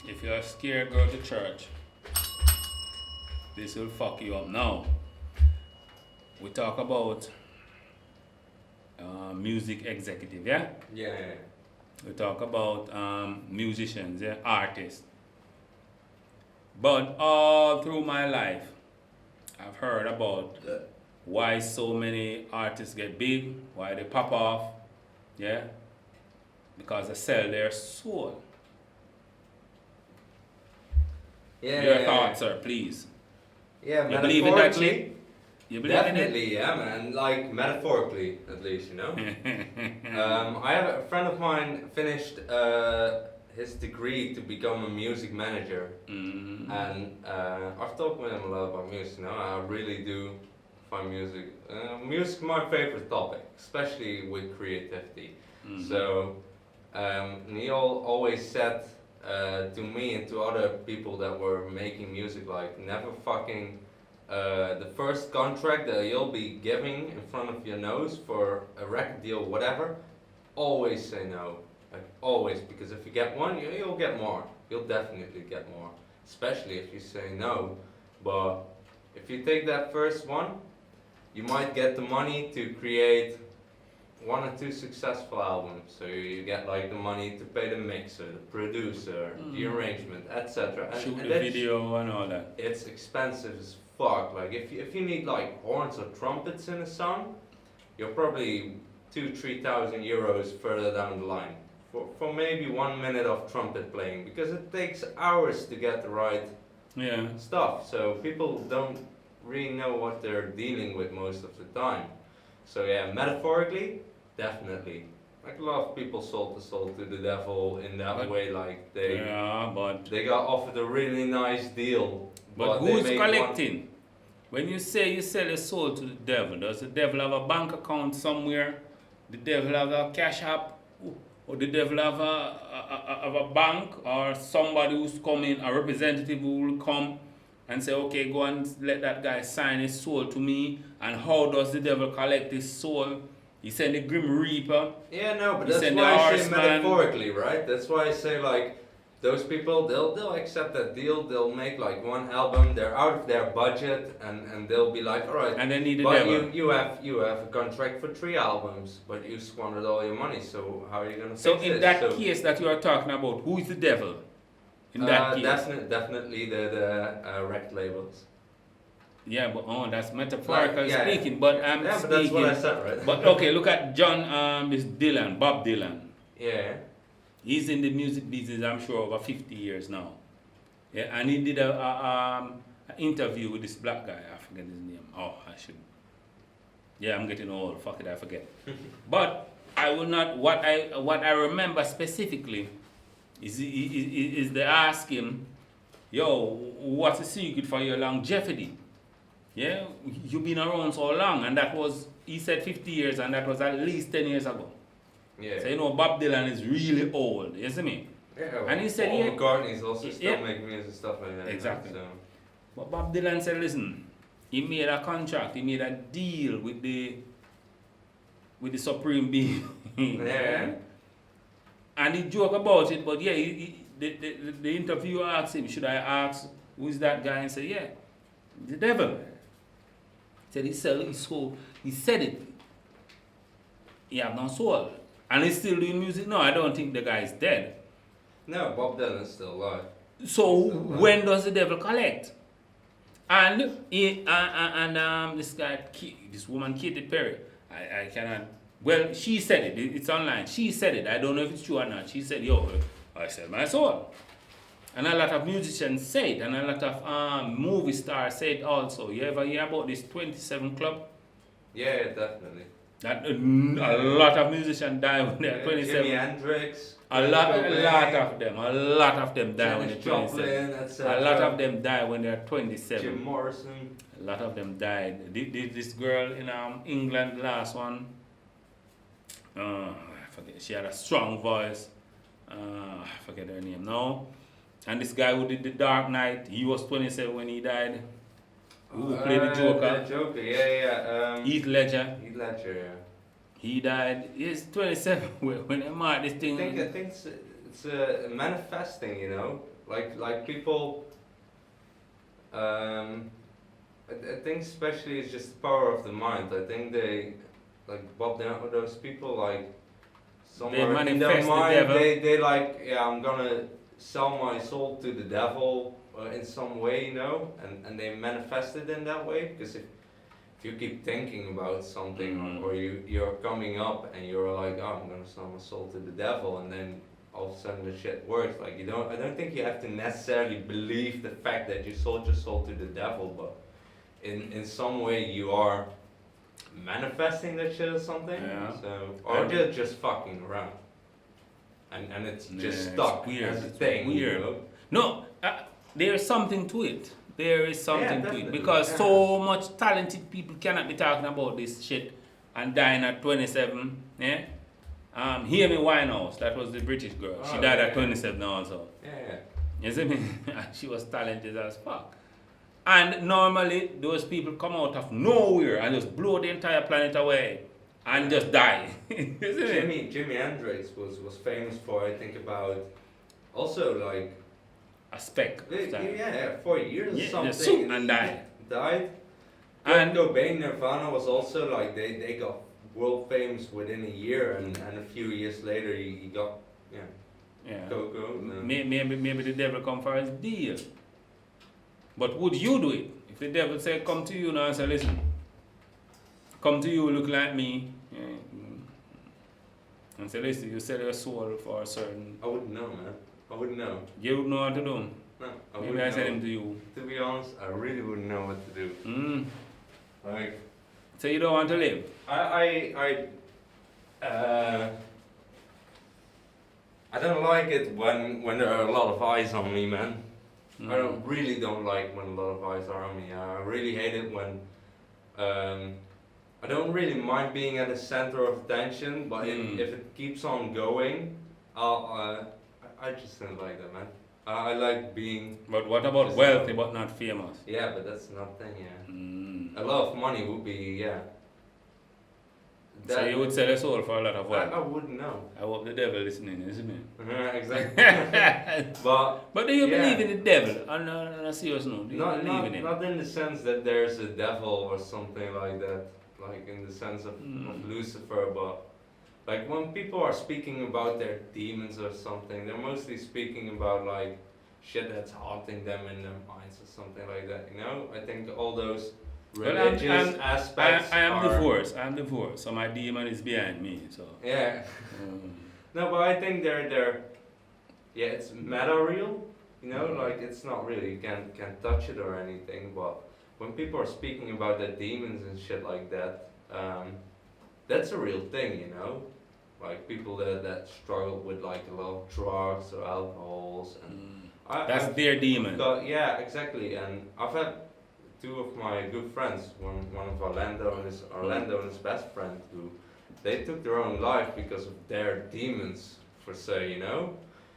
If you're scared, go to church. This will fuck you up. Now, we talk about music executive, yeah? Yeah. We talk about musicians, yeah? Artists. But all through my life, I've heard about why so many artists get big, why they pop off, yeah? Because they sell their soul. Yeah. Your thoughts, sir, please. Yeah, You believe in that metaphorically. shit? You believe in it? Definitely, yeah, man. Like metaphorically, at least, you know. I have a friend of mine finished his degree to become a music manager, and I've talked with him a lot about music. You know, I really do find music. Music is my favorite topic, especially with creativity. So, he always said to me and to other people that were making music, like, never fucking. The first contract that you'll be giving in front of your nose for a record deal, whatever, always say no. Like, always, because if you get one, you'll get more. You'll definitely get more. Especially if you say no. But if you take that first one, you might get the money to create 1 or 2 successful albums. So you get like the money to pay the mixer, the producer, the arrangement, etc. Shoot the video and all that. It's expensive as fuck. Like if you need like horns or trumpets in a song, you're probably 2,000-3,000 euros further down the line for maybe 1 minute of trumpet playing, because it takes hours to get the right stuff. So people don't really know what they're dealing with most of the time. So yeah, metaphorically, definitely. Like a lot of people sold the soul to the devil in that way. Like they got offered a really nice deal. But who's collecting? When you say you sell your soul to the devil, does the devil have a bank account somewhere? The devil have a cash app? Or the devil have a bank? Or somebody who's coming, a representative who will come and say, okay, go and let that guy sign his soul to me? And how does the devil collect his soul? He send the Grim Reaper. Yeah, no, but that's why I say metaphorically, right? That's why I say, like, those people, they'll accept that deal. They'll make like 1 album. They're out of their budget, and they'll be like, all right. And they need the but devil. you have a contract for 3 albums, but you squandered all your money. So how are you gonna? So fix in this? that case that you are talking about, who is the devil? In that case, definitely the record labels. Yeah, but that's metaphorical Like, speaking. But I'm but speaking. that's what I said, right? But okay, look at John, this Dylan, Bob Dylan. Yeah. He's in the music business, I'm sure, over 50 years now. Yeah, and he did a interview with this black guy. I forget his name. Oh, I should. Yeah, I'm getting old. Fuck it, I forget. But I will not. What I remember specifically is they ask him, "Yo, what's the secret for your longevity? Yeah, you've been around so long," and that was, he said 50 years, and that was at least 10 years ago. Yeah. So you know, Bob Dylan is really old, you see me? Yeah. And he said, Paul McCartney's also still yeah, making music and stuff like that. Exactly. So. But Bob Dylan said, listen, he made a contract, he made a deal with the Supreme Being. Yeah. And he joked about it, but yeah, the interviewer asked him, should I ask who is that guy? And said, yeah, the devil. He said he sell his soul. He said it. He have no soul. And he's still doing music. No, I don't think the guy is dead. No, Bob Dylan's still alive. So when does the devil collect? And this guy, this woman, Katy Perry, I cannot. Well, she said it. It's online. She said it. I don't know if it's true or not. She said, "Yo, I sell my soul," and a lot of musicians say it, and a lot of movie stars say it also. You ever hear about this 27 Club? Yeah, definitely. That a lot of musicians die when they're 27. Jimi Hendrix. A lot of them die when they're 27. A lot of them die when they're 27. Jim Morrison. A lot of them died. This girl in England, last one, I forget. She had a strong voice. I forget her name now. And this guy who did The Dark Knight, he was 27 when he died. Who played the Joker? The Joker, yeah. Heath Ledger. Heath Ledger, yeah. He died. He's 27 when they marked this thing. I think it's manifesting, you know. Like people. I think especially it's just the power of the mind. I think they, like Bob Dylan, those people like somewhere in their manifest the mind devil. they like, yeah, I'm gonna sell my soul to the devil in some way, you know, and they manifest it in that way. Because if you keep thinking about something or you're coming up and you're like, oh, I'm gonna sell my soul to the devil, and then all of a sudden the shit works. Like I don't think you have to necessarily believe the fact that you sold your soul to the devil, but in some way you are manifesting that shit or something. Yeah. So or they're just fucking around, and it's just stuck as a thing. Weird. You know? No, there's something to it. There is something to it definitely, because yeah. so much talented people cannot be talking about this shit and dying at 27. Yeah. Amy Winehouse, that was the British girl. She died at 27 also. Yeah. You see me? She was talented as fuck. And normally those people come out of nowhere and just blow the entire planet away and just die. You see me? Jimi Hendrix was famous for, I think, about also like A speck. of time. yeah, 4 years or Yeah, something. just shoot and died. Died. And- And Cobain, Nirvana was also like they got world famous within a year, and a few years later he got Yeah. Coco. Maybe the devil come for his deal. But would you do it? If the devil say, come to you now and say, listen, come to you, look like me, and say, listen, you sell your soul for a certain... I wouldn't know, man. I wouldn't know. You would know what to do. No, I Maybe wouldn't I sell know. him to you. To be honest, I really wouldn't know what to do. Like, So you don't want to live? I don't like it when there are a lot of eyes on me, man. I really don't like when a lot of eyes are on me. I really hate it when I don't really mind being at the center of attention, but if it keeps on going, I just don't like that, man. I like being. But what about just wealthy but not famous? Yeah, but that's nothing. Yeah, a lot of money would be So you would sell your soul for a lot of wealth? I wouldn't know. I hope the devil listening, isn't it? Exactly. But do you believe in the devil? On a serious note, do you believe in him? Not in the sense that there's a devil or something like that, like in the sense of Lucifer, but like when people are speaking about their demons or something, they're mostly speaking about like shit that's haunting them in their minds or something like that, you know? I think all those religious aspects I am divorced, so my demon is behind me, so... Yeah. No, but I think they're it's meta real, you know, like it's not really, you can't touch it or anything, but when people are speaking about their demons and shit like that, that's a real thing, you know, like people that struggle with like a lot of drugs or alcohols, and that's their demon. Yeah, exactly, and I've had two of my good friends, one of Orlando and his best friend, who they took their own life because of their demons, per se, you know.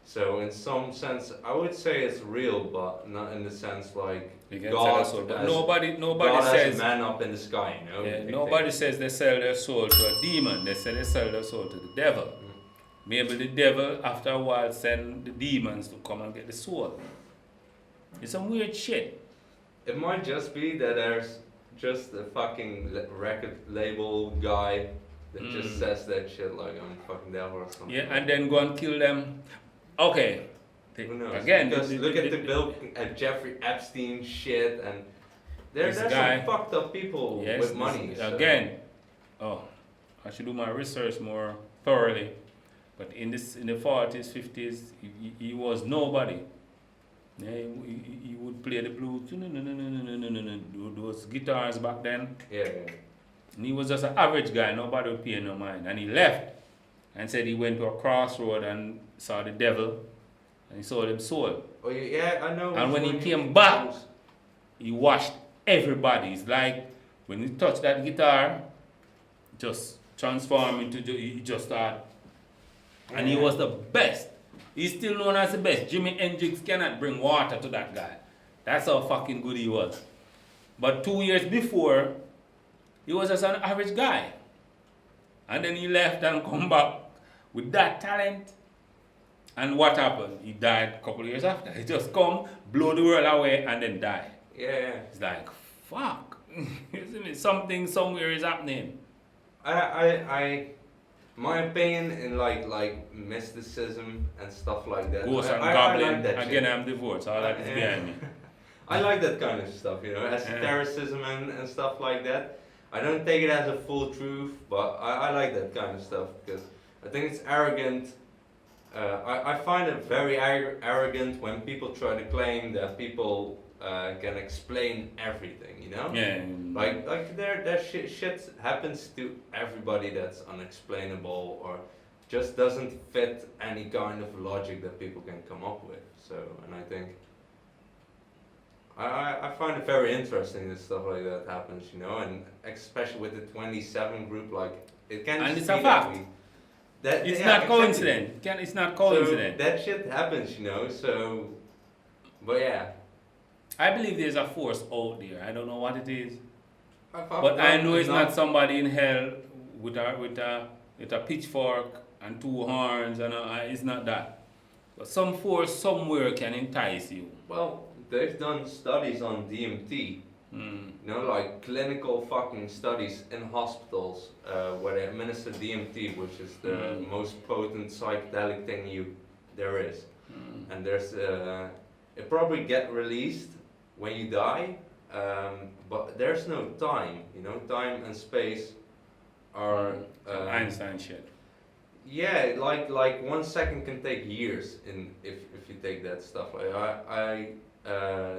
So in some sense, I would say it's real, but not in the sense like God. But nobody God says as a man up in the sky, you know. Yeah, nobody says they sell their soul to a demon. They say they sell their soul to the devil. Maybe the devil, after a while, send the demons to come and get the soul. It's some weird shit. It might just be that there's just a fucking record label guy that just says that shit like I'm a fucking devil or something. Yeah, and then go and kill them. Okay. Who knows? Again, because look at the Jeffrey Epstein shit, and there's some fucked up people with money. Again, I should do my research more thoroughly. But in the 40s, 50s, he was nobody. Yeah, he would play the blues, those guitars back then. Yeah. And he was just an average guy, nobody would pay no mind. And he left and said he went to a crossroad and saw the devil and he sold him soul. Oh yeah, I know. And when he came back, he washed everybody. It's like when he touched that guitar, just transformed into, he just started. And he was the best. He's still known as the best. Jimi Hendrix cannot bring water to that guy. That's how fucking good he was. But 2 years before, he was just an average guy. And then he left and come back with that talent. And what happened? He died a couple of years after. He just come, blow the world away, and then die. Yeah. It's like, fuck. Isn't it? Something somewhere is happening. My opinion in like mysticism and stuff like that. Ghost and I goblin. like that Again, shit. I'm divorced. All that is behind me. I like that kind of stuff, esotericism and stuff like that. I don't take it as a full truth, but I like that kind of stuff because I think it's arrogant. I find it very arrogant when people try to claim that people can explain everything, Yeah. Like there shit happens to everybody that's unexplainable or just doesn't fit any kind of logic that people can come up with. So, and I think I find it very interesting that stuff like that happens, and especially with the 27 group, like it can. And just it's a be fact. That It's yeah, not exactly. coincidence. It's not coincidence. So that shit happens, So, but yeah. I believe there's a force out there. I don't know what it is, I've but I done know it's enough- not somebody in hell with a pitchfork and two horns, and it's not that. But some force somewhere can entice you. Well, they've done studies on DMT. Like clinical fucking studies in hospitals where they administer DMT, which is the most potent psychedelic thing there is. And there's it probably get released when you die, but there's no time. Time and space are Einstein shit. yeah, like 1 second can take years if you take that stuff. I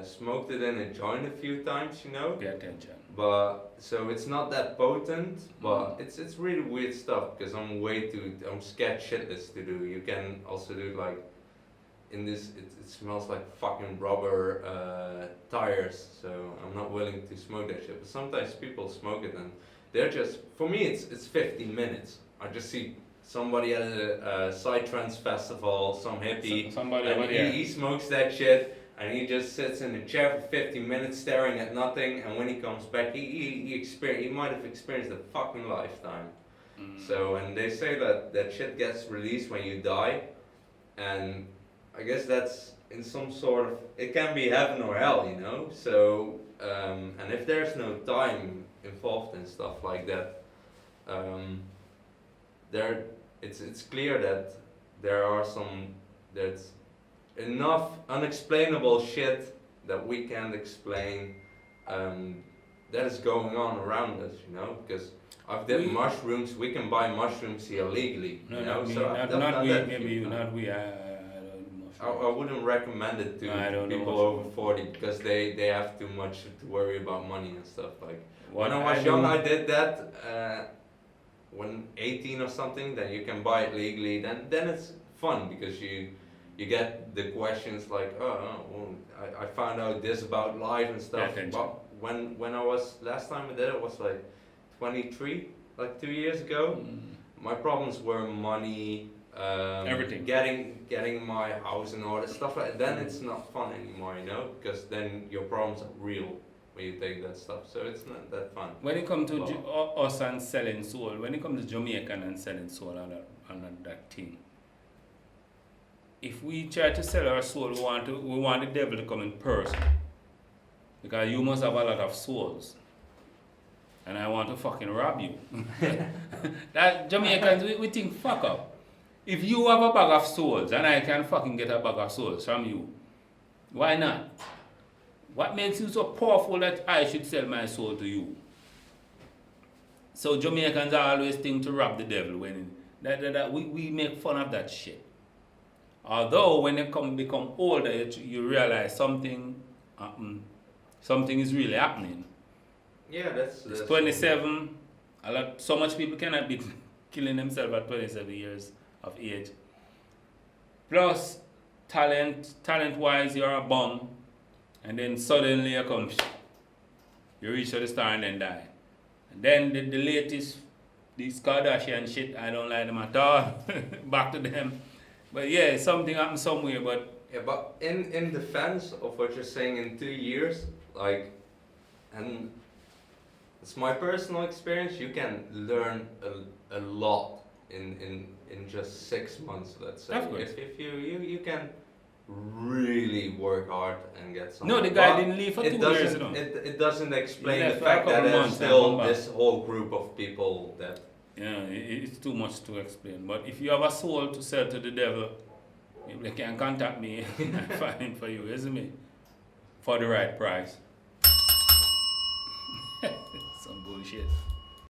smoked it in a joint a few times, Pay attention. but so it's not that potent, but it's really weird stuff because I'm scared shitless to do. You can also do like in this it smells like fucking rubber tires, so I'm not willing to smoke that shit. But sometimes people smoke it and they're just, for me it's 15 minutes. I just see somebody at a psytrance festival, some hippie, Somebody and over there. he smokes that shit. And he just sits in a chair for 15 minutes staring at nothing, and when he comes back, he might have experienced a fucking lifetime. So, and they say that shit gets released when you die, and I guess that's in some sort of, it can be heaven or hell, So, and if there's no time involved in stuff like that, it's clear that there's enough unexplainable shit that we can't explain that is going on around us, because I've did mushrooms. We can buy mushrooms here legally, Not me, so not we, maybe you, not we. I I wouldn't recommend it to people over 40 because they have too much to worry about money and stuff. Like when I was young, I did that. When 18 or something, then you can buy it legally. Then it's fun because you get the questions like, I found out this about life and stuff. But when I was last time I did it was like 23, like 2 years ago. My problems were money, everything, getting my house in order, stuff like that. Then it's not fun anymore, because then your problems are real when you take that stuff. So it's not that fun. When it comes to us and selling soul, when it comes to Jamaican and selling soul and that thing. If we try to sell our soul, we want the devil to come in person. Because you must have a lot of souls. And I want to fucking rob you. That Jamaicans, we think fuck up. If you have a bag of souls and I can fucking get a bag of souls from you, why not? What makes you so powerful that I should sell my soul to you? So Jamaicans always think to rob the devil when we make fun of that shit. Although when they become older, you realize something is really happening. Yeah, that's 27. So much people cannot be killing themselves at 27 years of age. Plus, talent-wise, you're a bum, and then suddenly you reach the star and then die. And then the latest, these Kardashian shit, I don't like them at all. Back to them. But yeah, something happened somewhere, but... Yeah, but in defense of what you're saying, in 2 years, it's my personal experience, you can learn a lot in just 6 months, let's say. Of course. If you can really work hard and get something. No, the guy didn't leave for 2 years, you know. It doesn't explain He the left for a fact that couple there's months and still come back. this whole group of people that. Yeah, it's too much to explain. But if you have a soul to sell to the devil, they can contact me and find him for you, isn't it? For the right price. Some bullshit.